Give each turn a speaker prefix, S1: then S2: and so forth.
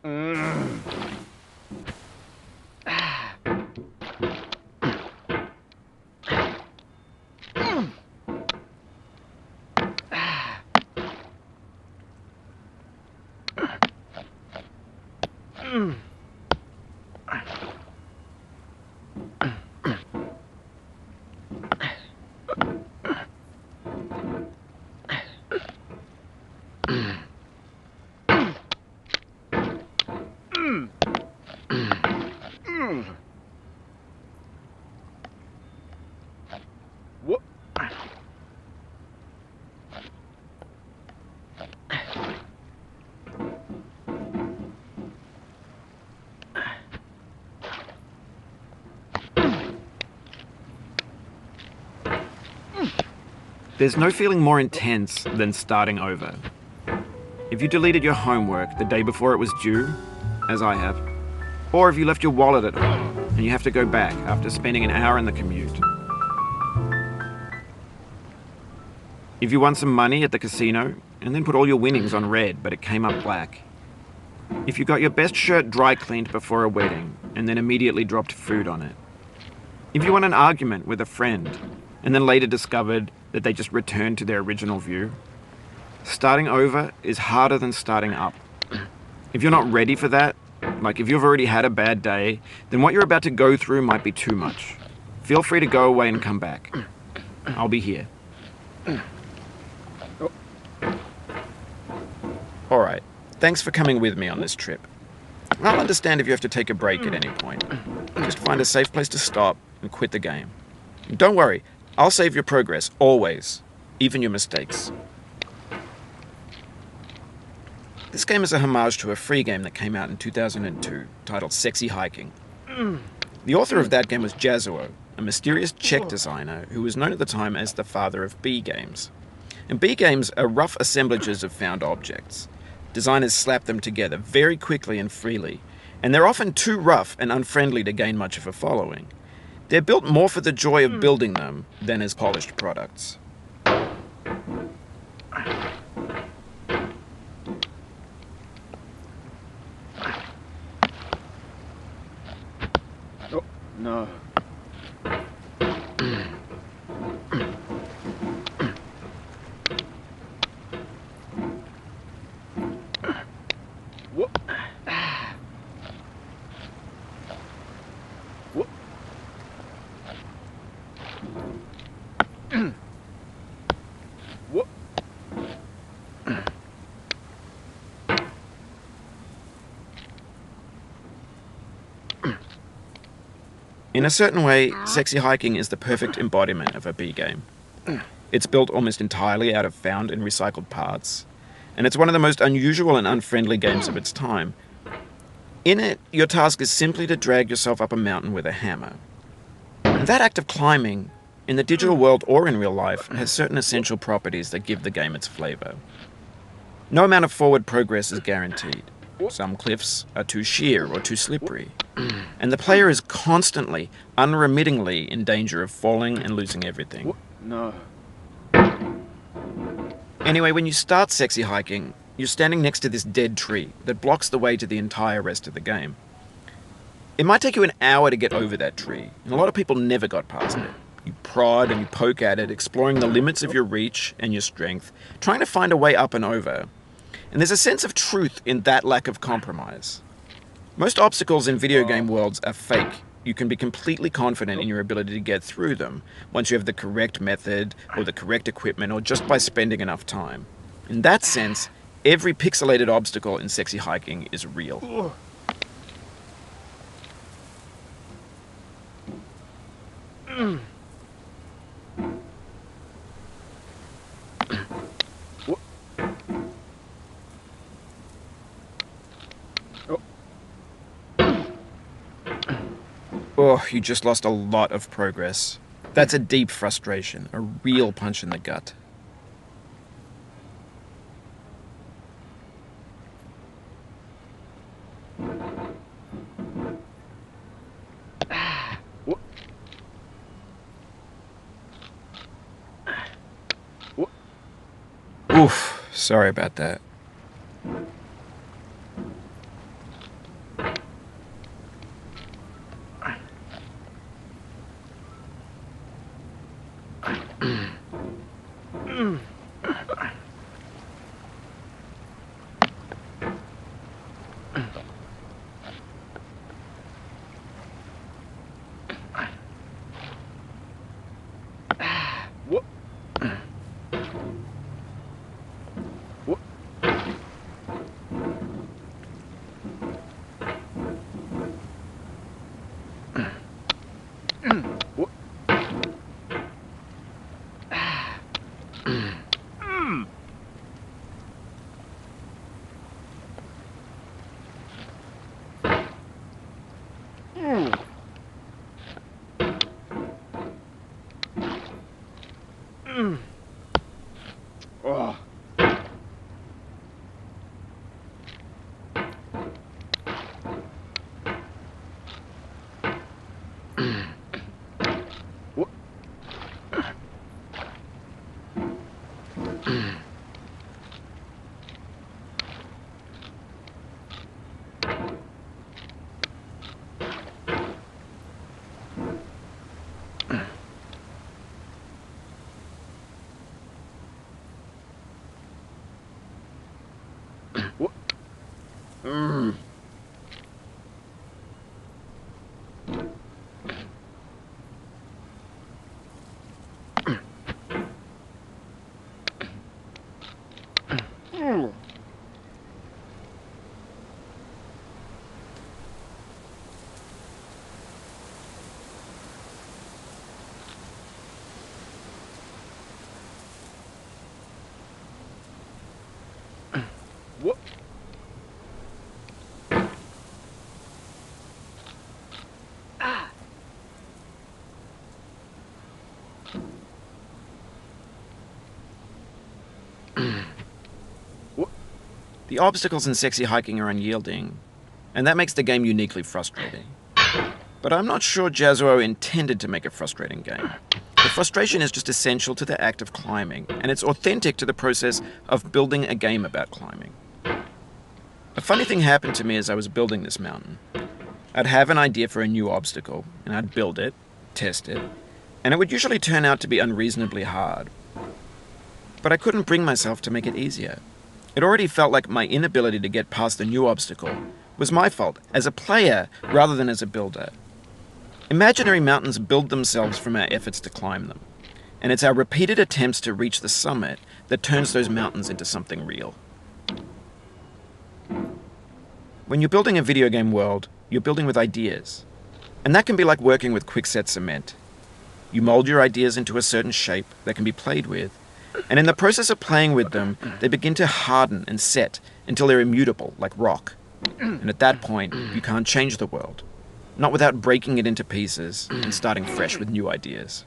S1: What?
S2: There's no feeling more intense than starting over. If you deleted your homework the day before it was due, as I have, or if you left your wallet at home and you have to go back after spending an hour in the commute. If you won some money at the casino and then put all your winnings on red but it came up black. If you got your best shirt dry cleaned before a wedding and then immediately dropped food on it. If you won an argument with a friend and then later discovered that they just returned to their original view. Starting over is harder than starting up. If you're not ready for that, like if you've already had a bad day, then what you're about to go through might be too much. Feel free to go away and come back. I'll be here. Alright, thanks for coming with me on this trip. I'll understand if you have to take a break at any point. Just find a safe place to stop and quit the game. Don't worry, I'll save your progress, always. Even your mistakes. This game is a homage to a free game that came out in 2002, titled Sexy Hiking. The author of that game was Jazuo, a mysterious Czech designer who was known at the time as the father of B games. And B games are rough assemblages of found objects. Designers slap them together very quickly and freely, and they're often too rough and unfriendly to gain much of a following. They're built more for the joy of building them than as polished products.
S1: Oh, no. What? What? What?
S2: In a certain way, Sexy Hiking is the perfect embodiment of a B game. It's built almost entirely out of found and recycled parts, and it's one of the most unusual and unfriendly games of its time. In it, your task is simply to drag yourself up a mountain with a hammer. And that act of climbing, in the digital world or in real life, has certain essential properties that give the game its flavor. No amount of forward progress is guaranteed. Some cliffs are too sheer or too slippery, and the player is constantly, unremittingly in danger of falling and losing everything.
S1: No.
S2: Anyway, when you start Sexy Hiking, you're standing next to this dead tree that blocks the way to the entire rest of the game. It might take you an hour to get over that tree, and a lot of people never got past it. You prod and you poke at it, exploring the limits of your reach and your strength, trying to find a way up and over. And there's a sense of truth in that lack of compromise. Most obstacles in video game worlds are fake. You can be completely confident in your ability to get through them once you have the correct method or the correct equipment or just by spending enough time. In that sense, every pixelated obstacle in Sexy Hiking is real. Oh, you just lost a lot of progress. That's a deep frustration, a real punch in the gut. Oof, sorry about that.
S1: What? Oh. What? What? What? What?
S2: The obstacles in Sexy Hiking are unyielding, and that makes the game uniquely frustrating. But I'm not sure Jazzuo intended to make a frustrating game. The frustration is just essential to the act of climbing, and it's authentic to the process of building a game about climbing. A funny thing happened to me as I was building this mountain. I'd have an idea for a new obstacle, and I'd build it, test it, and it would usually turn out to be unreasonably hard. But I couldn't bring myself to make it easier. It already felt like my inability to get past the new obstacle was my fault as a player rather than as a builder. Imaginary mountains build themselves from our efforts to climb them, and it's our repeated attempts to reach the summit that turns those mountains into something real. When you're building a video game world, you're building with ideas, and that can be like working with quickset cement. You mold your ideas into a certain shape that can be played with, and in the process of playing with them, they begin to harden and set until they're immutable, like rock. And at that point, you can't change the world. Not without breaking it into pieces and starting fresh with new ideas.